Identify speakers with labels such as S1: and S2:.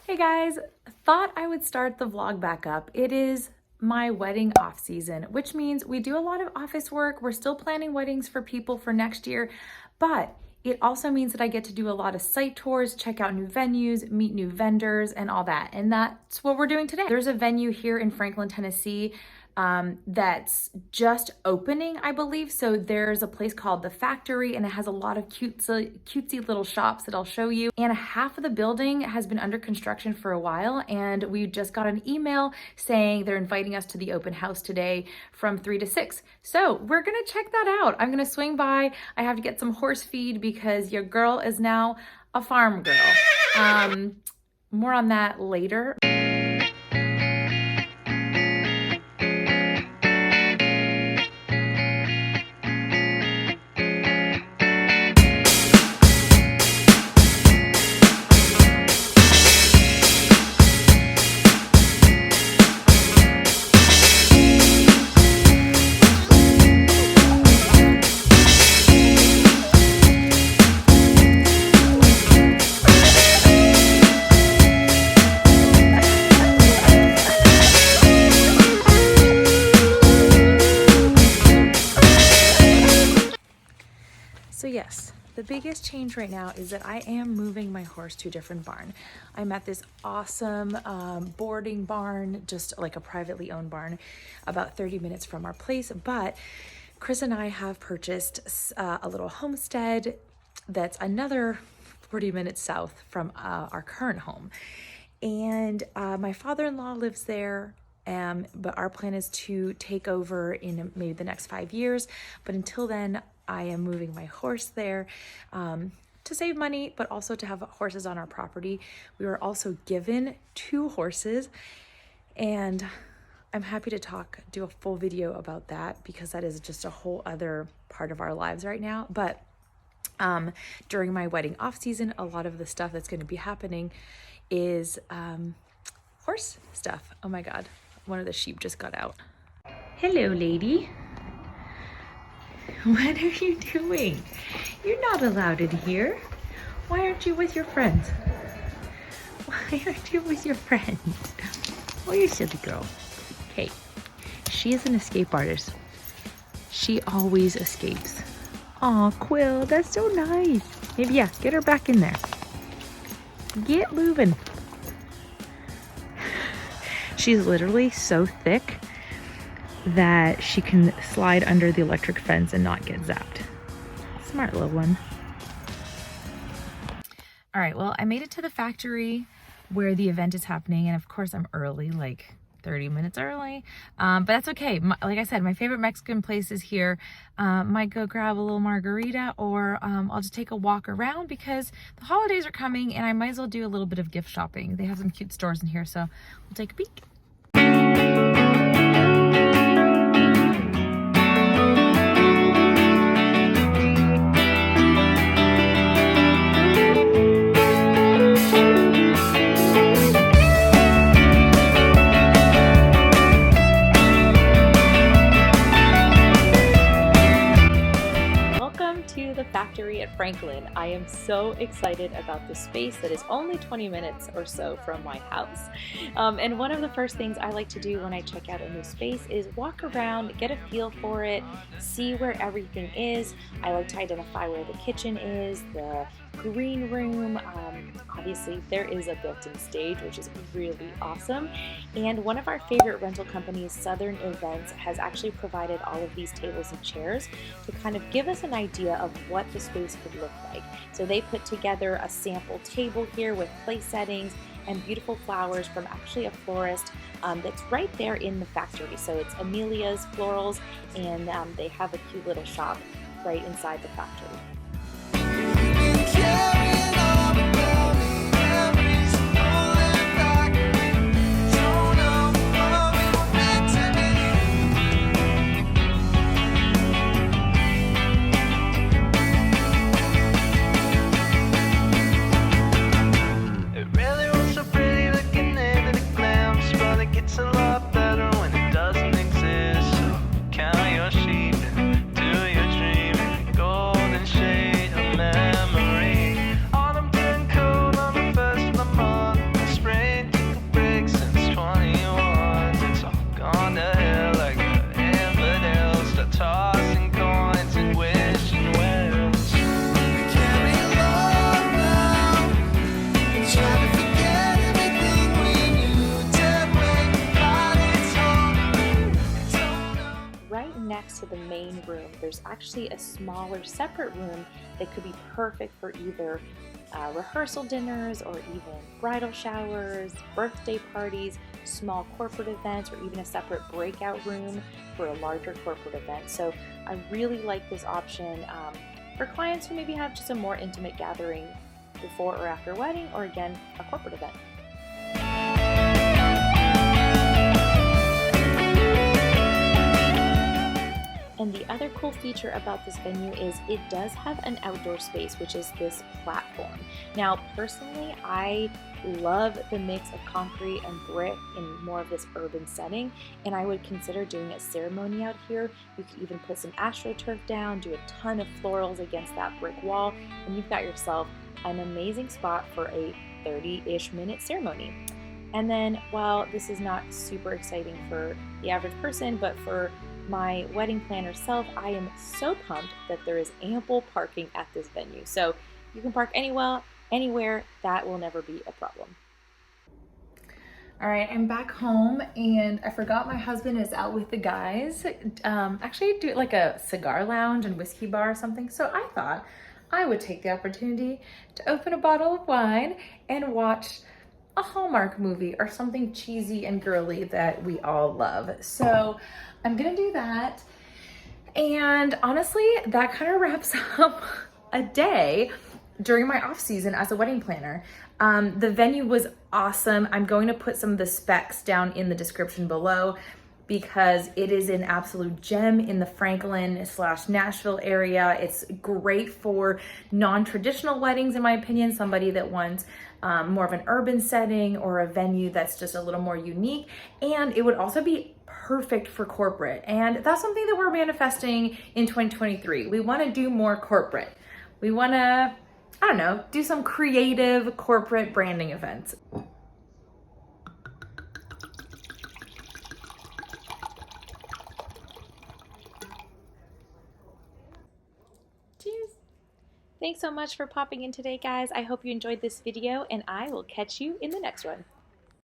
S1: Hey guys, thought I would start the vlog back up. It is my wedding off season, which means we do a lot of office work. We're still planning weddings for people for next year, but it also means that I get to do a lot of site tours, check out new venues, meet new vendors and all that. And that's what we're doing today. There's a venue here in Franklin, Tennessee that's just opening, I believe. So there's a place called The Factory and it has a lot of cutesy little shops that I'll show you. And half of the building has been under construction for a while. And we just got an email saying they're inviting us to the open house today from 3 to 6. So we're gonna check that out. I'm gonna swing by. I have to get some horse feed because your girl is now a farm girl. More on that later. So yes, the biggest change right now is that I am moving my horse to a different barn. I'm at this awesome boarding barn, just like a privately owned barn, about 30 minutes from our place. But Chris and I have purchased a little homestead that's another 40 minutes south from our current home. And my father-in-law lives there. But our plan is to take over in maybe the next 5 years. But until then, I am moving my horse there to save money, but also to have horses on our property. We were also given 2 horses, and I'm happy to do a full video about that because that is just a whole other part of our lives right now. But during my wedding off season, a lot of the stuff that's going to be happening is horse stuff. Oh my God, one of the sheep just got out. Hello, lady. What are you doing? You're not allowed in here. Why aren't you with your friends? Why aren't you with your friends? Oh, you silly girl. Okay, she is an escape artist. She always escapes. Aw, Quill, that's so nice. Maybe, yeah, get her back in there. Get moving. She's literally so thick that she can slide under the electric fence and not get zapped. Smart little one. All right, well, I made it to the factory where the event is happening. And of course I'm early, like 30 minutes early, but that's okay. Like I said, my favorite Mexican place is here. Might go grab a little margarita or I'll just take a walk around because the holidays are coming and I might as well do a little bit of gift shopping. They have some cute stores in here, so we'll take a peek. The Factory at Franklin. I am so excited about this space that is only 20 minutes or so from my house. And one of the first things I like to do when I check out a new space is walk around, get a feel for it, see where everything is. I like to identify where the kitchen is, the green room. Obviously there is a built-in stage, which is really awesome. And one of our favorite rental companies, Southern Events, has actually provided all of these tables and chairs to kind of give us an idea of what the space could look like. So they put together a sample table here with place settings and beautiful flowers from actually a florist that's right there in the factory. So it's Amelia's Florals, and they have a cute little shop right inside the factory.
S2: It's a lot better when it doesn't exist. So count your sheep, do your dream, golden shade.
S1: room, there's actually a smaller separate room that could be perfect for either rehearsal dinners or even bridal showers, birthday parties, small corporate events, or even a separate breakout room for a larger corporate event. So I really like this option for clients who maybe have just a more intimate gathering before or after a wedding, or again, a corporate event. And the other cool feature about this venue is it does have an outdoor space, which is this platform. Now, personally, I love the mix of concrete and brick in more of this urban setting, and I would consider doing a ceremony out here. You could even put some AstroTurf down, do a ton of florals against that brick wall, and you've got yourself an amazing spot for a 30-ish minute ceremony. And then, while this is not super exciting for the average person, but for my wedding planner self, I am so pumped that there is ample parking at this venue. So you can park anywhere, that will never be a problem. All right, I'm back home and I forgot my husband is out with the guys. Actually do like a cigar lounge and whiskey bar or something. So I thought I would take the opportunity to open a bottle of wine and watch a Hallmark movie or something cheesy and girly that we all love. So I'm gonna do that. And honestly, that kind of wraps up a day during my off season as a wedding planner. The venue was awesome. I'm going to put some of the specs down in the description below because it is an absolute gem in the Franklin/Nashville area. It's great for non-traditional weddings, in my opinion, somebody that wants more of an urban setting or a venue that's just a little more unique. And it would also be perfect for corporate. And that's something that we're manifesting in 2023. We want to do more corporate. We want to, I don't know, do some creative corporate branding events. Cheers. Thanks so much for popping in today, guys. I hope you enjoyed this video, and I will catch you in the next one.